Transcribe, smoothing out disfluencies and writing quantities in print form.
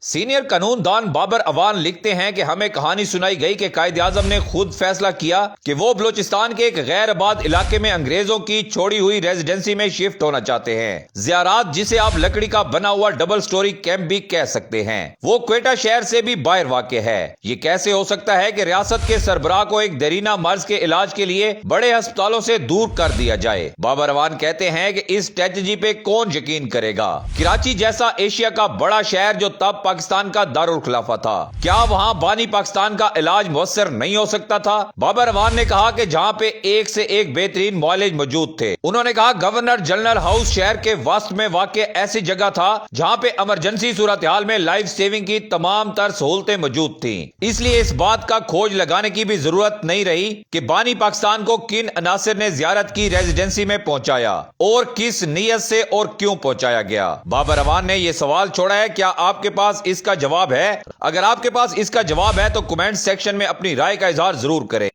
Senior قانون دان بابر اوان لکھتے ہیں کہ ہمیں کہانی سنائی گئی کہ قائد اعظم نے خود فیصلہ کیا کہ وہ بلوچستان کے ایک غیر آباد علاقے میں انگریزوں کی چھوڑی ہوئی ریزیڈنسی میں شفٹ ہونا چاہتے ہیں۔ زیارات، جسے آپ لکڑی کا بنا ہوا ڈبل سٹوری کیمپ بھی کہہ سکتے ہیں، وہ کوئٹہ شہر سے بھی باہر واقع ہے۔ یہ کیسے ہو سکتا ہے کہ ریاست کے سربراہ کو ایک دیرینہ مرض کے علاج کے لیے بڑے ہسپتالوں سے دور کر دیا جائے؟ بابر اوان کہتے ہیں کہ اس اسٹریٹجی پہ کون یقین کرے گا؟ کراچی جیسا ایشیا کا بڑا شہر جو تب پاکستان کا دارالخلافہ تھا، کیا وہاں بانی پاکستان کا علاج مؤثر نہیں ہو سکتا تھا؟ بابر اوان نے کہا کہ جہاں پہ ایک سے ایک بہترین معالج موجود تھے۔ انہوں نے کہا گورنر جنرل ہاؤس شہر کے وسط میں واقع ایسی جگہ تھا جہاں پہ ایمرجنسی صورتحال میں لائف سیونگ کی تمام تر سہولتیں موجود تھیں۔ اس لیے اس بات کا کھوج لگانے کی بھی ضرورت نہیں رہی کہ بانی پاکستان کو کن عناصر نے زیارت کی ریزیڈنسی میں پہنچایا اور کس نیت سے اور کیوں پہنچایا گیا۔ بابر اوان نے یہ سوال چھوڑا ہے، کیا آپ کے پاس اس کا جواب ہے؟ اگر آپ کے پاس اس کا جواب ہے تو کمنٹ سیکشن میں اپنی رائے کا اظہار ضرور کریں۔